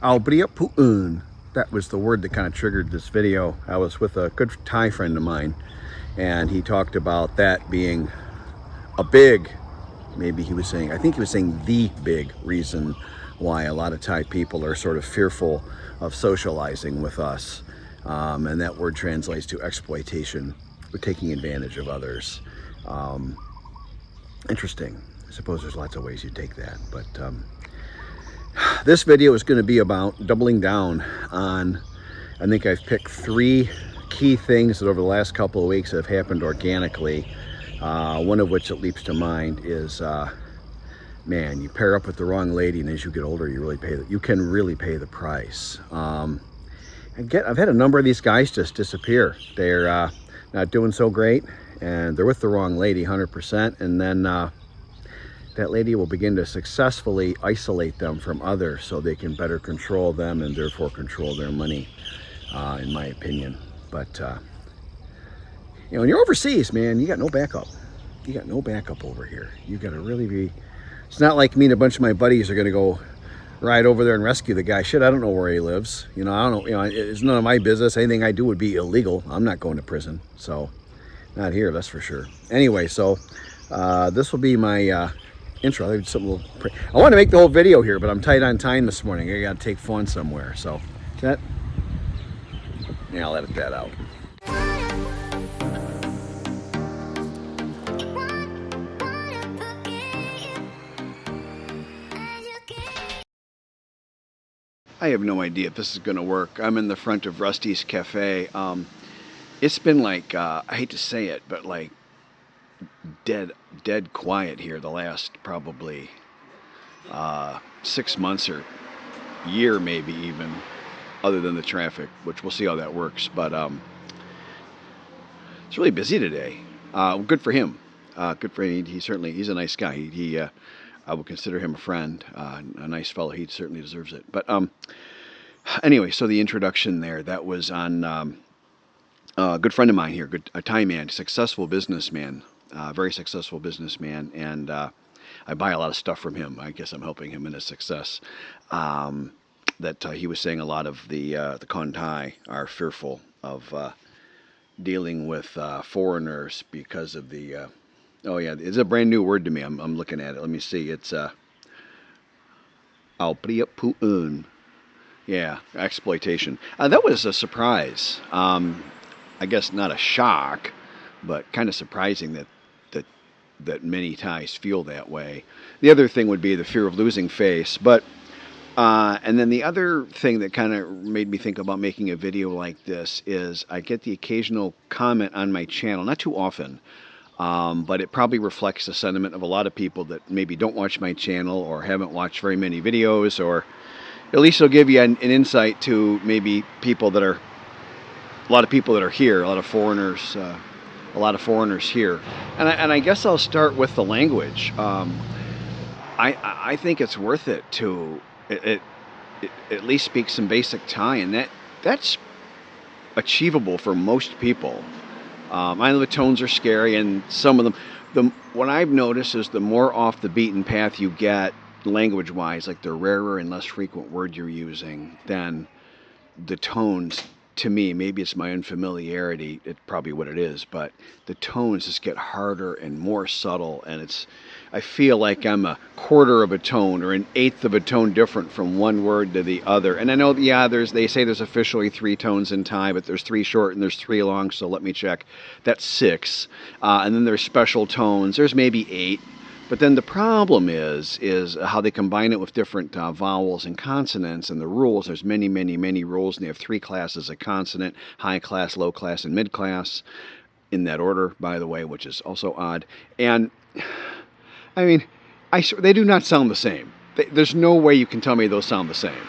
Pu'un. That was the word that kind of triggered this video. I was with a good Thai friend of mine, and he talked about that being a big, maybe he was saying, I think he was saying the big reason why a lot of Thai people are sort of fearful of socializing with us. And that word translates to exploitation, or taking advantage of others. Interesting. I suppose there's lots of ways you take that, but this video is going to be about doubling down on, I think I've picked 3 key things that over the last couple of weeks have happened organically. One of which that leaps to mind is, man, you pair up with the wrong lady, and as you get older, you can really pay the price. I've had a number of these guys just disappear. They're not doing so great, and they're with the wrong lady 100%, and then that lady will begin to successfully isolate them from others so they can better control them and therefore control their money, in my opinion. But when you're overseas, man, you got no backup. You got no backup over here. You got to really be. It's not like me and a bunch of my buddies are going to go ride over there and rescue the guy. Shit, I don't know where he lives. I don't know. It's none of my business. Anything I do would be illegal. I'm not going to prison. So, not here, that's for sure. Anyway, so this will be my intro. I want to make the whole video here, but I'm tight on time this morning. I got to take Fawn somewhere. So, I'll edit that out. I have no idea if this is going to work. I'm in the front of Rusty's Cafe. It's been like, I hate to say it, but like dead quiet here the last probably 6 months or year, maybe even, other than the traffic, which we'll see how that works. But it's really busy today. Good for him. Good for him. He's a nice guy. I would consider him a friend, a nice fellow. He certainly deserves it. But anyway, so the introduction there, that was on a good friend of mine here, a Thai man, successful businessman, very successful businessman, and I buy a lot of stuff from him. I guess I'm helping him in his success. That he was saying a lot of the Khon Thai are fearful of dealing with foreigners because of the oh yeah, it's a brand new word to me. I'm looking at it. Let me see. It's Pu'un. Yeah, exploitation. That was a surprise. I guess not a shock, but kind of surprising that many Thais feel that way. The other thing would be the fear of losing face, but and then the other thing that kind of made me think about making a video like this is I get the occasional comment on my channel, not too often, but it probably reflects the sentiment of a lot of people that maybe don't watch my channel or haven't watched very many videos, or at least it'll give you an insight to maybe a lot of people that are here, a lot of foreigners here. And I guess I'll start with the language. I think it's worth it to at least speak some basic Thai, and that's achievable for most people. I know the tones are scary, and some of them. What I've noticed is the more off the beaten path you get, language-wise, like the rarer and less frequent word you're using, then the tones, to me, maybe it's my unfamiliarity, it's probably what it is, but the tones just get harder and more subtle, and I feel like I'm a quarter of a tone or an eighth of a tone different from one word to the other. And I know, yeah, they say there's officially 3 tones in Thai, but there's 3 short and there's 3 long, so let me check. That's 6. And then there's special tones. There's maybe 8. But then the problem is how they combine it with different vowels and consonants and the rules. There's many, many, many rules, and they have 3 classes of consonant: high class, low class, and mid class, in that order, by the way, which is also odd. And I mean, they do not sound the same. There's no way you can tell me those sound the same.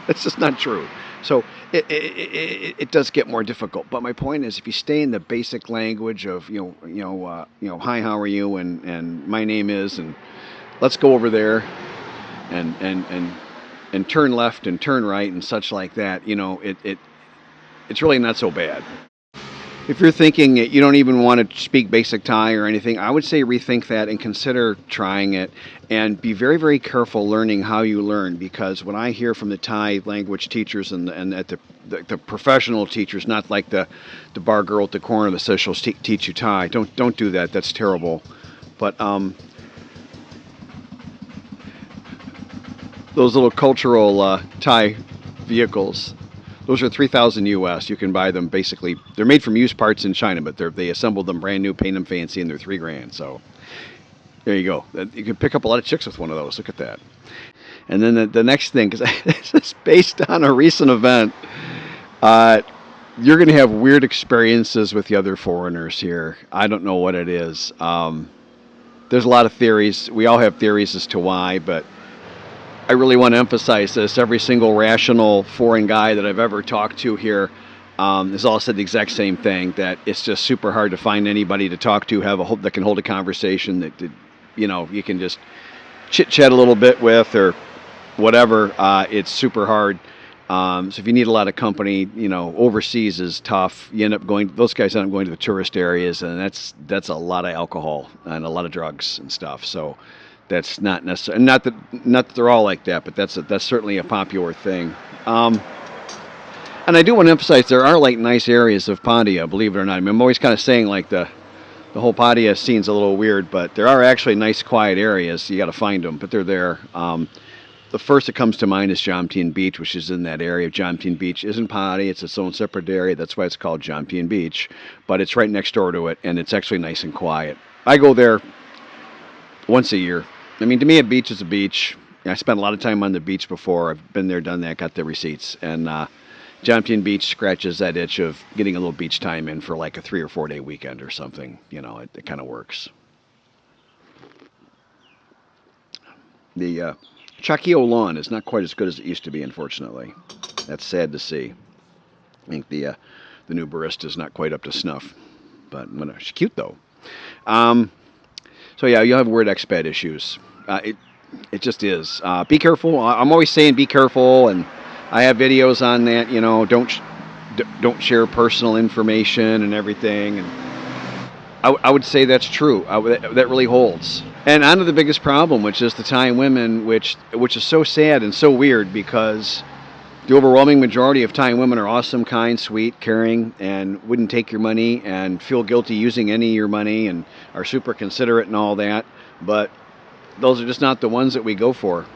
That's just not true. So it does get more difficult. But my point is, if you stay in the basic language of hi, how are you, and my name is, and let's go over there, and turn left and turn right and such like that, it's really not so bad. If you're thinking that you don't even want to speak basic Thai or anything, I would say rethink that and consider trying it, and be very, very careful learning how you learn, because when I hear from the Thai language teachers and at the professional teachers, not like the bar girl at the corner that says she'll teach you Thai. Don't do that. That's terrible. But those little cultural Thai vehicles, those are 3,000 US. You can buy them basically. They're made from used parts in China, but they assembled them brand new, paint them fancy, and they're $3,000. So there you go. You can pick up a lot of chicks with one of those. Look at that. And then the next thing, because it's based on a recent event, you're going to have weird experiences with the other foreigners here. I don't know what it is. There's a lot of theories. We all have theories as to why, but I really want to emphasize this. Every single rational foreign guy that I've ever talked to here has all said the exact same thing, that it's just super hard to find anybody to talk to, that can hold a conversation that you can just chit-chat a little bit with or whatever. It's super hard. So if you need a lot of company, overseas is tough. You end up those guys end up going to the tourist areas, and that's a lot of alcohol and a lot of drugs and stuff. So that's not necessary, and not that they're all like that, but that's certainly a popular thing. And I do want to emphasize there are like nice areas of Pattaya, believe it or not. I mean, I'm always kind of saying like the whole Pattaya scene's a little weird, but there are actually nice, quiet areas. You got to find them, but they're there. The first that comes to mind is Jomtien Beach, which is in that area. Jomtien Beach isn't Pattaya; it's its own separate area. That's why it's called Jomtien Beach, but it's right next door to it, and it's actually nice and quiet. I go there once a year. I mean, to me, a beach is a beach. I spent a lot of time on the beach before. I've been there, done that, got the receipts. And Jomtien Beach scratches that itch of getting a little beach time in for like a 3 or 4 day weekend or something. It kind of works. The Chakio lawn is not quite as good as it used to be, unfortunately. That's sad to see. I think the new barista is not quite up to snuff. But she's cute, though. So yeah, you'll have weird expat issues. It just is. Be careful. I'm always saying be careful, and I have videos on that. Don't share personal information and everything. And I would say that's true. That really holds. And on to the biggest problem, which is the Thai women, which is so sad and so weird, because the overwhelming majority of Thai women are awesome, kind, sweet, caring, and wouldn't take your money and feel guilty using any of your money and are super considerate and all that. But those are just not the ones that we go for.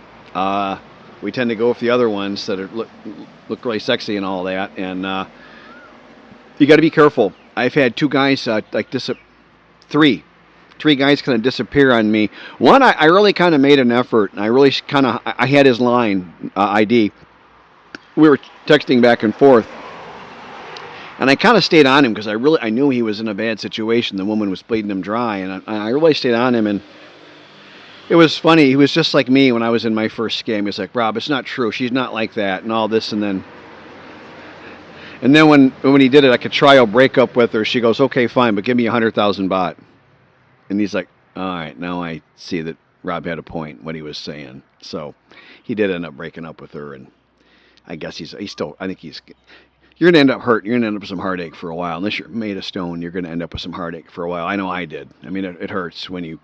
We tend to go with the other ones that look really sexy and all that. And you got to be careful. I've had two guys three guys kind of disappear on me. One, I really kind of made an effort, and I had his line ID. We were texting back and forth, and I kind of stayed on him because I knew he was in a bad situation. The woman was bleeding him dry, and I really stayed on him. And it was funny. He was just like me when I was in my first scam. He was like, "Rob, it's not true. She's not like that," and all this. And then when he did it, like a trial breakup with her, she goes, "Okay, fine, but give me 100,000 baht." And he's like, "All right, now I see that Rob had a point what he was saying." So he did end up breaking up with her, and I guess you're going to end up hurt. You're going to end up with some heartache for a while. Unless you're made of stone, you're going to end up with some heartache for a while. I know I did. I mean, it hurts when you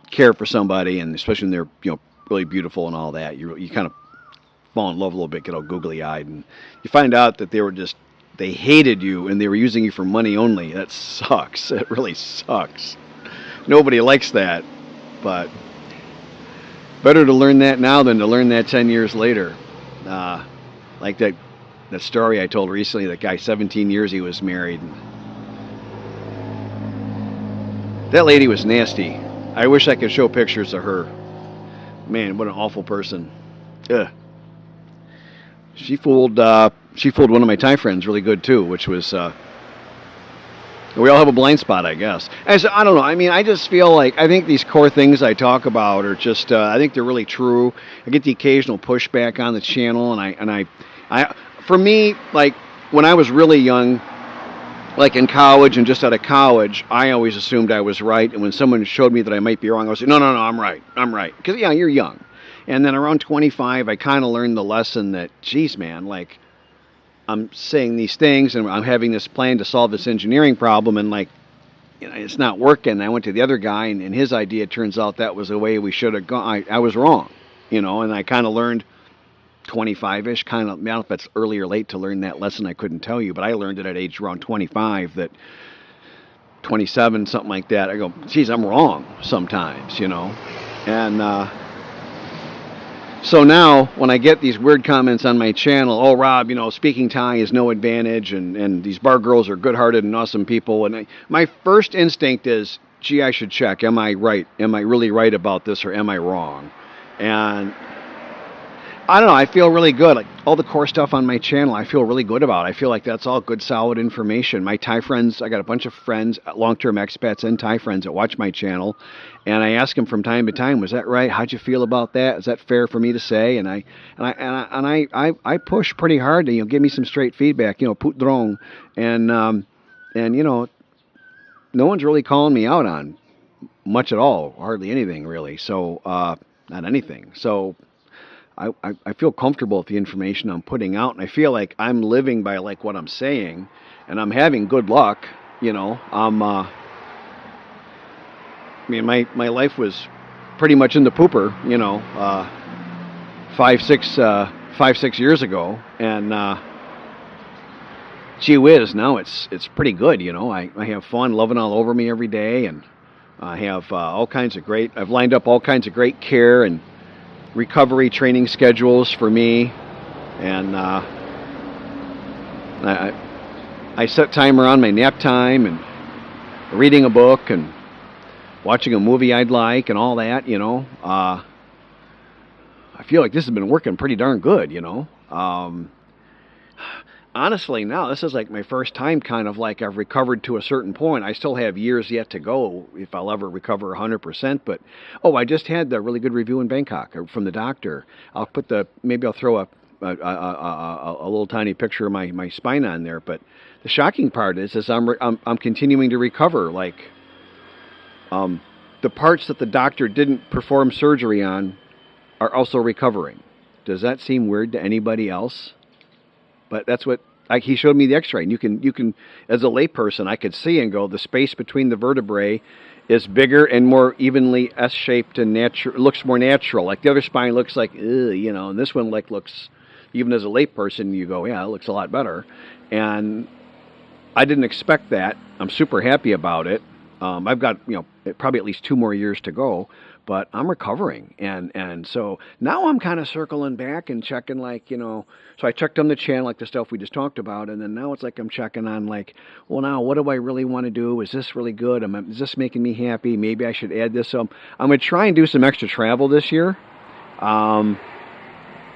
care for somebody, and especially when they're really beautiful and all that. You kind of fall in love a little bit, get all googly-eyed, and you find out that they hated you and they were using you for money only. That sucks. It really sucks. Nobody likes that, but better to learn that now than to learn that 10 years later. Like that story I told recently, that guy, 17 years he was married. That lady was nasty. I wish I could show pictures of her. Man, what an awful person. Ugh. She fooled one of my Thai friends really good too, which was we all have a blind spot, I guess. And so, I don't know. I mean, I just feel like I think these core things I talk about are just I think they're really true. I get the occasional pushback on the channel, and I for me, like when I was really young, like in college and just out of college, I always assumed I was right, and when someone showed me that I might be wrong, I was like, no, I'm right, because yeah, you're young. And then around 25, I kind of learned the lesson that, geez, man, like, I'm saying these things and I'm having this plan to solve this engineering problem, and like, it's not working. I went to the other guy, and his idea, turns out that was the way we should have gone. I was wrong, and I kind of learned 25-ish, kind of, I don't know if that's early or late to learn that lesson, I couldn't tell you, but I learned it at age around 25, that 27, something like that. I go, geez, I'm wrong sometimes, and so now when I get these weird comments on my channel, oh, Rob, speaking Thai is no advantage, and these bar girls are good-hearted and awesome people, and my first instinct is, gee, I should check, am I right? Am I really right about this, or am I wrong? And I don't know, I feel really good. Like, all the core stuff on my channel, I feel really good about. I feel like that's all good, solid information. My Thai friends, I got a bunch of friends, long-term expats and Thai friends that watch my channel, and I ask them from time to time, was that right? How'd you feel about that? Is that fair for me to say? And I push pretty hard to, give me some straight feedback, put drong, and no one's really calling me out on much at all, hardly anything really. So not anything. So I feel comfortable with the information I'm putting out, and I feel like I'm living by like what I'm saying, and I'm having good luck. My life was pretty much in the pooper, 5, 6 years ago, and gee whiz, now it's pretty good. I have fun, loving all over me every day, and I have I've lined up all kinds of great care and recovery training schedules for me, and I set timer on my nap time, and reading a book, and watching a movie I'd like, and all that. I feel like this has been working pretty darn good. Honestly, now this is like my first time kind of like I've recovered to a certain point. I still have years yet to go if I'll ever recover 100%. But, I just had the really good review in Bangkok from the doctor. Maybe I'll throw a little tiny picture of my spine on there. But the shocking part is I'm continuing to recover. Like, the parts that the doctor didn't perform surgery on are also recovering. Does that seem weird to anybody else? But that's what he showed me the X-ray, and you can, as a layperson, I could see and go, the space between the vertebrae is bigger and more evenly S-shaped and natural. It looks more natural. Like the other spine looks like, and this one looks, even as a layperson, you go, yeah, it looks a lot better. And I didn't expect that. I'm super happy about it. I've got probably at least 2 more years to go. But I'm recovering, and so now I'm kind of circling back and checking, so I checked on the channel, like the stuff we just talked about, and then now it's like I'm checking on, well, now what do I really want to do? Is this really good? Is this making me happy? Maybe I should add this. So I'm going to try and do some extra travel this year. I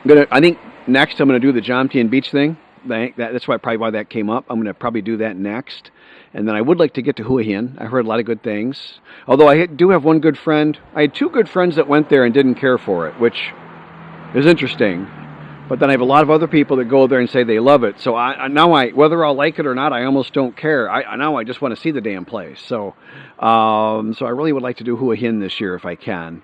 think next I'm going to do the Jomtien Beach thing. That's probably why that came up. I'm going to probably do that next. And then I would like to get to Hua Hin. I heard a lot of good things. Although I do have one good friend. I had 2 good friends that went there and didn't care for it, which is interesting. But then I have a lot of other people that go there and say they love it. So whether I'll like it or not, I almost don't care. Now I just want to see the damn place. So I really would like to do Hua Hin this year if I can.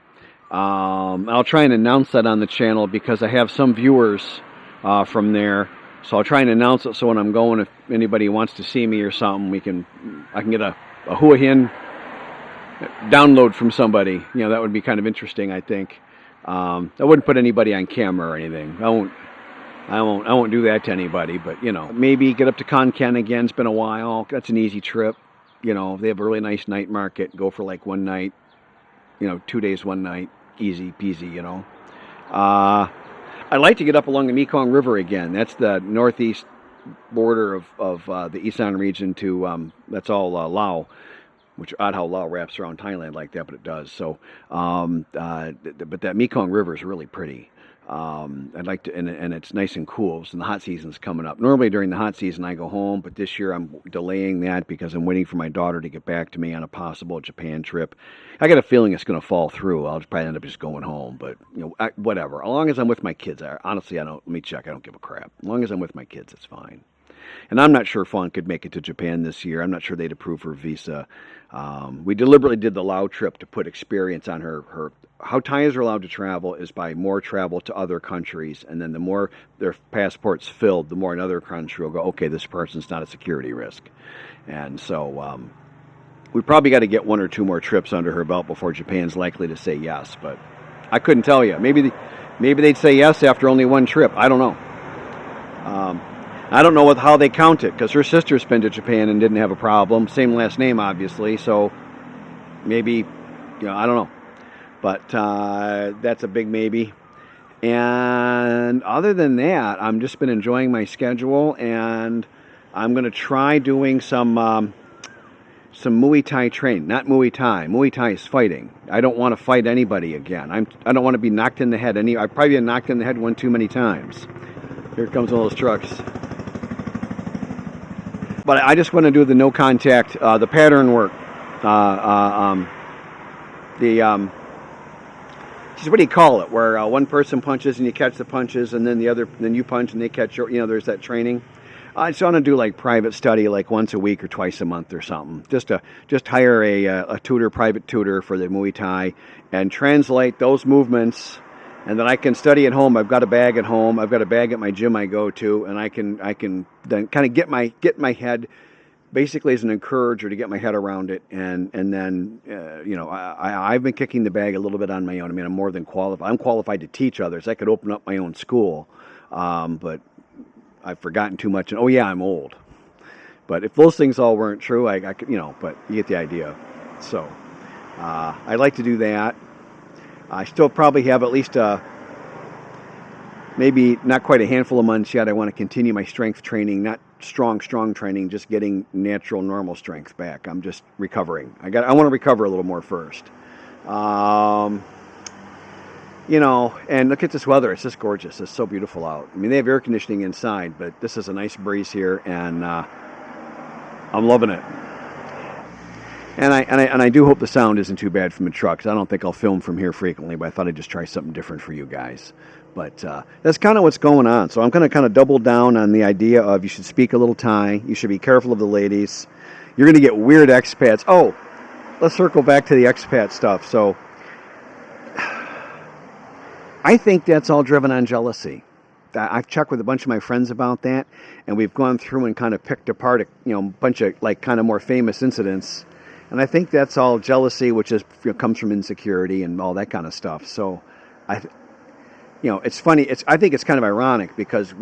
I'll try and announce that on the channel because I have some viewers from there. So I'll try and announce it so when I'm going, if anybody wants to see me or something, I can get a Hua Hin download from somebody. That would be kind of interesting, I think. I wouldn't put anybody on camera or anything. I won't do that to anybody, but maybe get up to Khon Kaen again. It's been a while. That's an easy trip. They have a really nice night market. Go for like one night, 2 days, 1 night, easy peasy, I'd like to get up along the Mekong River again. That's the northeast border of the Isan region to, that's all Laos, which odd how Laos wraps around Thailand like that, but it does. So, but that Mekong River is really pretty. I'd like to, and it's nice and cool. So the hot season's coming up. Normally during the hot season I go home, but this year I'm delaying that because I'm waiting for my daughter to get back to me on a possible Japan trip. I got a feeling it's going to fall through. I'll probably end up just going home, but whatever. As long as I'm with my kids, honestly, let me check. I don't give a crap. As long as I'm with my kids, it's fine. And I'm not sure Fawn could make it to Japan this year. I'm not sure they'd approve her visa. We deliberately did the Lao trip to put experience on her. How Thais are allowed to travel is by more travel to other countries, and then the more their passports filled, the more another country will go, okay, this person's not a security risk. And so we probably got to get 1 or 2 more trips under her belt before Japan's likely to say yes. But I couldn't tell you. Maybe they'd say yes after only 1 trip. I don't know. I don't know how they count it, because her sister's been to Japan and didn't have a problem. Same last name, obviously. So maybe, I don't know. But that's a big maybe. And other than that, I've just been enjoying my schedule, and I'm going to try doing some Muay Thai training. Not Muay Thai. Muay Thai is fighting. I don't want to fight anybody again. I don't want to be knocked in the head. I've probably been knocked in the head 1 too many times. Here comes one of those trucks. But I just want to do the no contact, the pattern work. What do you call it? Where one person punches and you catch the punches, and then then you punch and they catch your. There's that training. I just want to do like private study, like once a week or twice a month or something. Just hire a tutor, private tutor for the Muay Thai, and translate those movements, and then I can study at home. I've got a bag at home. I've got a bag at my gym I go to, and I can then kind of get my head. Basically, as an encourager to get my head around it, and then I've been kicking the bag a little bit on my own. I mean, I'm more than qualified. I'm qualified to teach others. I could open up my own school, but I've forgotten too much. And oh yeah, I'm old. But if those things all weren't true, I could, but you get the idea. So I'd like to do that. I still probably have at least maybe not quite a handful of months yet. I want to continue my strength training, not strong training, just getting natural, normal strength back. I'm just recovering. I want to recover a little more first. And look at this weather. It's just gorgeous. It's so beautiful out. I mean, they have air conditioning inside, but this is a nice breeze here, and I'm loving it. And I do hope the sound isn't too bad from the truck, 'cause I don't think I'll film from here frequently, but I thought I'd just try something different for you guys. But that's kind of what's going on. So I'm going to kind of double down on the idea of you should speak a little Thai. You should be careful of the ladies. You're going to get weird expats. Oh, let's circle back to the expat stuff. So I think that's all driven on jealousy. I've checked with a bunch of my friends about that, and we've gone through and kind of picked apart a bunch of like kind of more famous incidents. And I think that's all jealousy, which comes from insecurity and all that kind of stuff. So it's funny. I think it's kind of ironic, because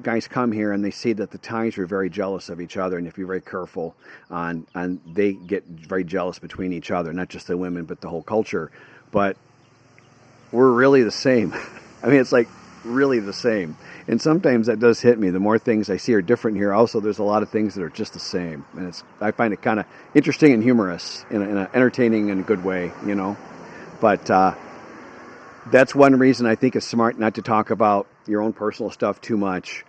guys come here and they see that the Thais are very jealous of each other, and you have to be very careful and they get very jealous between each other, not just the women, but the whole culture. But we're really the same. I mean, it's like really the same. And sometimes that does hit me. The more things I see are different here, also there's a lot of things that are just the same. And I find it kind of interesting and humorous in an entertaining and a good way, But that's one reason I think it's smart not to talk about your own personal stuff too much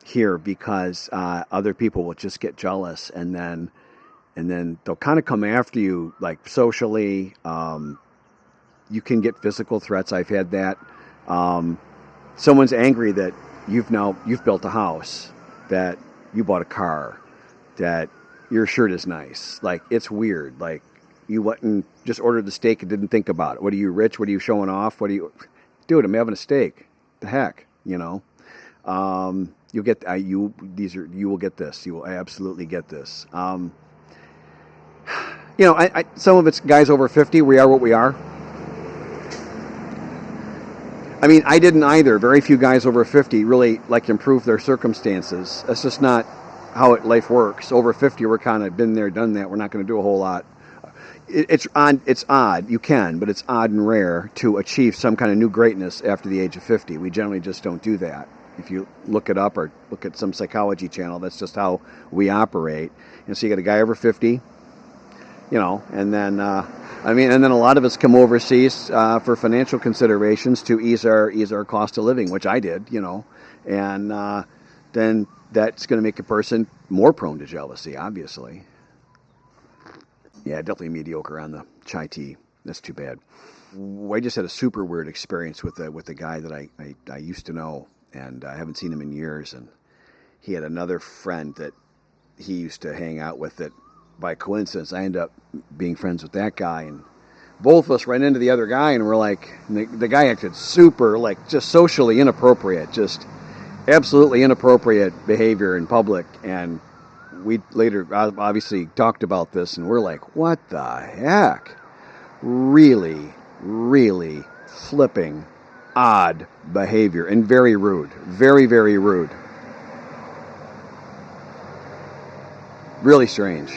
here, because other people will just get jealous, and then they'll kind of come after you, like socially. You can get physical threats. I've had that. Someone's angry that you've built a house, that you bought a car, that your shirt is nice. Like, it's weird. Like, you went and just ordered the steak and didn't think about it. What are you, rich? What are you showing off? Dude, I'm having a steak. The heck, You'll get you will get this. You will absolutely get this. Some of it's guys over 50. We are what we are. I mean, I didn't either. Very few guys over 50 really improve their circumstances. That's just not how life works. Over 50, we're kind of been there, done that. We're not going to do a whole lot. It's odd. You can, but it's odd and rare to achieve some kind of new greatness after the age of 50. We generally just don't do that. If you look it up or look at some psychology channel, that's just how we operate. And so you got a guy over 50, and then and then a lot of us come overseas for financial considerations to ease our cost of living, which I did, and then that's going to make a person more prone to jealousy, obviously. Yeah, definitely mediocre on the chai tea. That's too bad. I just had a super weird experience with a guy that I used to know, and I haven't seen him in years, and he had another friend that he used to hang out with that by coincidence I ended up being friends with that guy, and both of us ran into the other guy, and we're like, and the guy acted super, like, just socially inappropriate, just absolutely inappropriate behavior in public. And we later obviously talked about this, and we're like, what the heck? Really, really flipping odd behavior, and very rude, very, very rude. Really strange.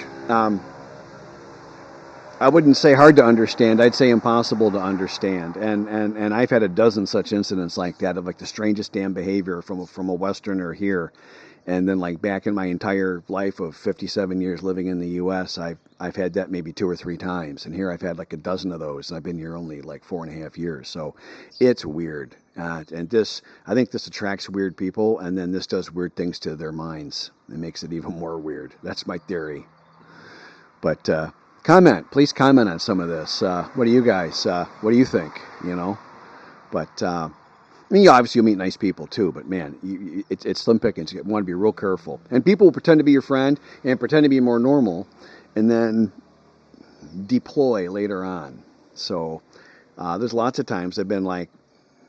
I wouldn't say hard to understand. I'd say impossible to understand. And I've had a dozen such incidents like that, of like the strangest damn behavior from a Westerner here. And then, like, back in my entire life of 57 years living in the U.S., I've had that maybe 2 or 3 times. And here I've had like a dozen of those, and I've been here only like 4.5 years. So it's weird. And I think this attracts weird people, and then this does weird things to their minds. It makes it even more weird. That's my theory. But please comment on some of this. What do you guys, what do you think? You know, but I mean, obviously you'll meet nice people too, but man, it's slim pickings. You want to be real careful. And people will pretend to be your friend and pretend to be more normal, and then deploy later on. So there's lots of times I've been like,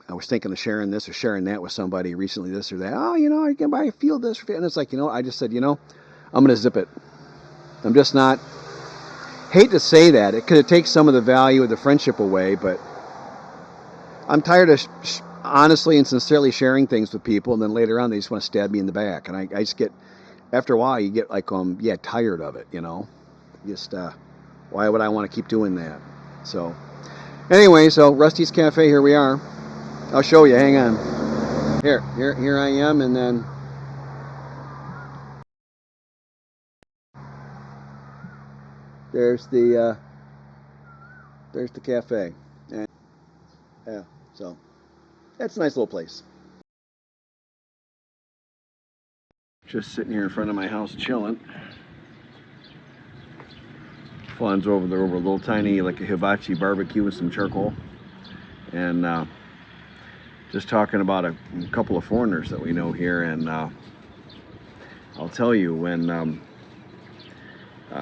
I was thinking of sharing this or sharing that with somebody recently, this or that. Oh, you know, I feel this. And it's like, you know, I just said, you know, I'm going to zip it. I'm just not. Hate to say that. It could take some of the value of the friendship away, but I'm tired of honestly and sincerely sharing things with people, and then later on they just want to stab me in the back. And I just get, after a while, you get like, tired of it, you know. Just, why would I want to keep doing that? So, anyway, so Rusty's Cafe, here we are. I'll show you, hang on. Here I am, and then there's the cafe. And, yeah, so that's a nice little place. Just sitting here in front of my house chilling. Fawn's over there over a little tiny, like a hibachi barbecue with some charcoal. And just talking about a couple of foreigners that we know here. And I'll tell you, when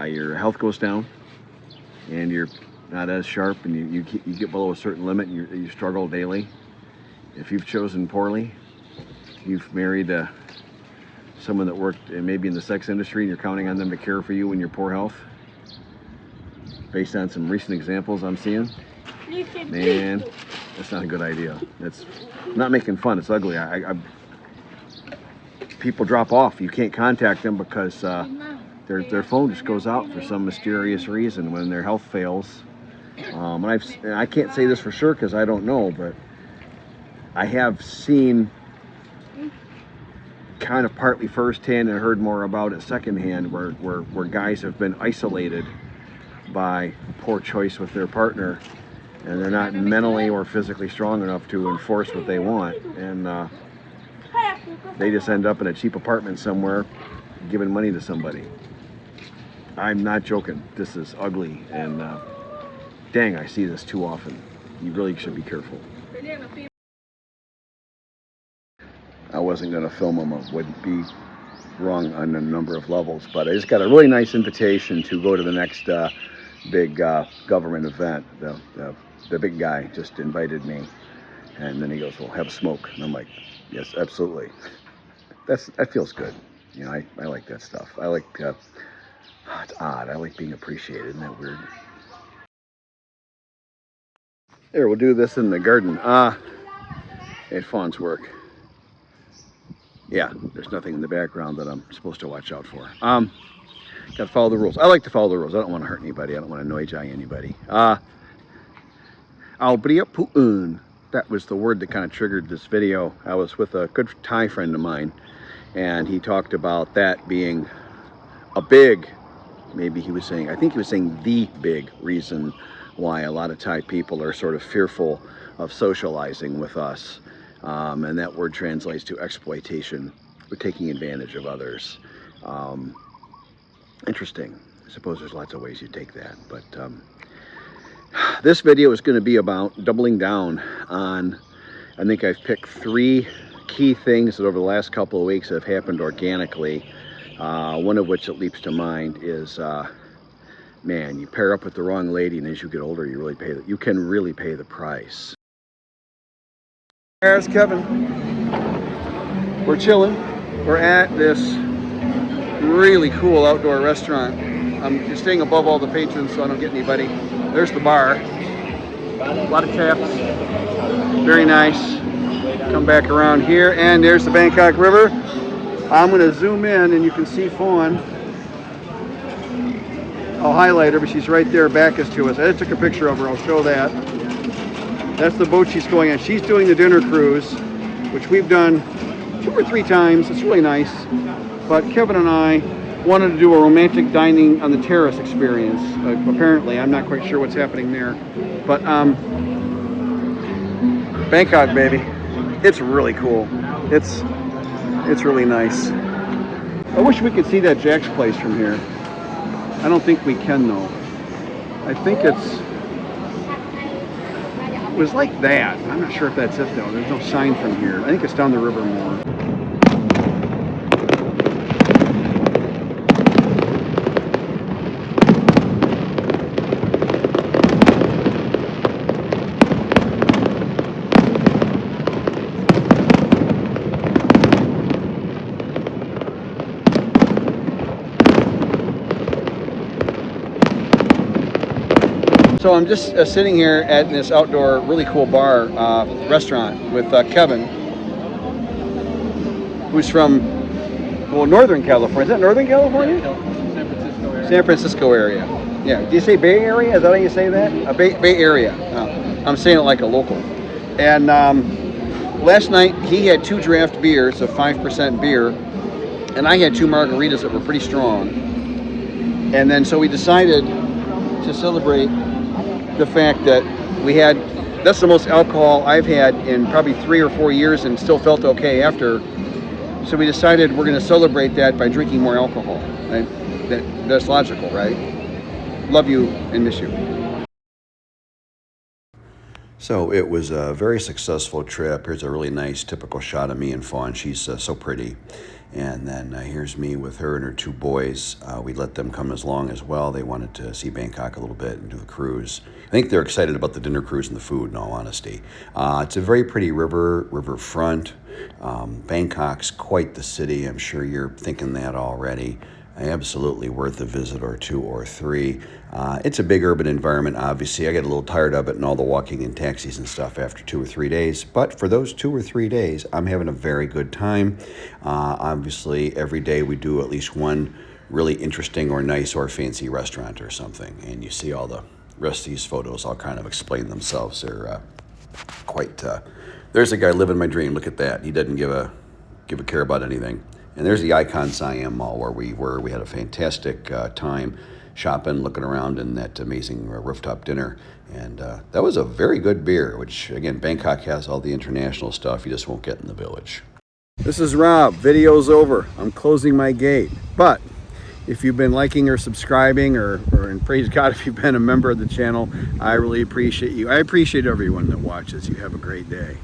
your health goes down and you're not as sharp, and you get below a certain limit, and you struggle daily, if you've chosen poorly, you've married someone that worked maybe in the sex industry, and you're counting on them to care for you in your poor health, based on some recent examples I'm seeing, man, that's not a good idea. It's I'm not making fun. It's ugly. People drop off. You can't contact them because their phone just goes out for some mysterious reason when their health fails. And I can't say this for sure because I don't know, but I have seen kind of partly firsthand and heard more about it secondhand, where guys have been isolated by poor choice with their partner, and they're not mentally or physically strong enough to enforce what they want, and they just end up in a cheap apartment somewhere giving money to somebody. I'm not joking. This is ugly, and dang, I see this too often. You really should be careful. I wasn't going to film them. It would be wrong on a number of levels, but I just got a really nice invitation to go to the next big government event. The big guy just invited me, and then he goes, "Well, have a smoke." And I'm like, "Yes, absolutely." That feels good. You know, I like that stuff. I like it's odd. I like being appreciated. Isn't that weird? Here, we'll do this in the garden. At Fawn's work. Yeah, there's nothing in the background that I'm supposed to watch out for. Got to follow the rules. I like to follow the rules. I don't want to hurt anybody. I don't want to annoy anybody. Pu'un. That was the word that kind of triggered this video. I was with a good Thai friend of mine, and he talked about that being a big, maybe he was saying, I think he was saying the big reason why a lot of Thai people are sort of fearful of socializing with us. And that word translates to exploitation, or taking advantage of others. Interesting. I suppose there's lots of ways you take that, but this video is going to be about doubling down on, I think I've picked 3 key things that over the last couple of weeks have happened organically. One of which that leaps to mind is, man, you pair up with the wrong lady, and as you get older, you can really pay the price. There's Kevin. We're chilling. We're at this really cool outdoor restaurant. I'm just staying above all the patrons so I don't get anybody. There's the bar. A lot of taps. Very nice. Come back around here, and there's the Bangkok River. I'm going to zoom in, and you can see Fawn. I'll highlight her, but she's right there, back us to us. I just took a picture of her. I'll show that. That's the boat she's going on. She's doing the dinner cruise, which we've done 2 or 3 times. It's really nice. But Kevin and I wanted to do a romantic dining on the terrace experience. Apparently, I'm not quite sure what's happening there. But Bangkok, baby. It's really cool. It's really nice. I wish we could see that Jack's place from here. I don't think we can though. I think it was like that. I'm not sure if that's it though. There's no sign from here. I think it's down the river more. So I'm just sitting here at this outdoor, really cool bar, restaurant with Kevin, who's from, well, Northern California. Is that Northern California? San Francisco area. San Francisco area. Yeah. Do you say Bay Area? Is that how you say that? Bay Area. I'm saying it like a local. And last night he had 2 draft beers, a 5% beer, and I had 2 margaritas that were pretty strong. And then so we decided to celebrate the fact that that's the most alcohol I've had in probably 3 or 4 years and still felt okay after. So we decided we're going to celebrate that by drinking more alcohol. Right? That's logical, right? Love you and miss you. So it was a very successful trip. Here's a really nice typical shot of me and Fawn. She's so pretty. And then here's me with her and her 2 boys. We let them come along as well. They wanted to see Bangkok a little bit and do the cruise. I think they're excited about the dinner cruise and the food, in all honesty. It's a very pretty riverfront. Bangkok's quite the city. I'm sure you're thinking that already. Absolutely worth a visit or 2 or 3. It's a big urban environment, obviously. I get a little tired of it and all the walking in taxis and stuff after 2 or 3 days. But for those 2 or 3 days, I'm having a very good time. Obviously, every day we do at least one really interesting or nice or fancy restaurant or something. And you see all the rest of these photos all kind of explain themselves. They're quite... there's a guy living my dream. Look at that. He doesn't give a care about anything. And there's the Icon Siam Mall where we were. We had a fantastic time shopping, looking around in that amazing rooftop dinner. And that was a very good beer, which, again, Bangkok has all the international stuff you just won't get in the village. This is Rob. Video's over. I'm closing my gate. But if you've been liking or subscribing, or and praise God if you've been a member of the channel, I really appreciate you. I appreciate everyone that watches. You have a great day.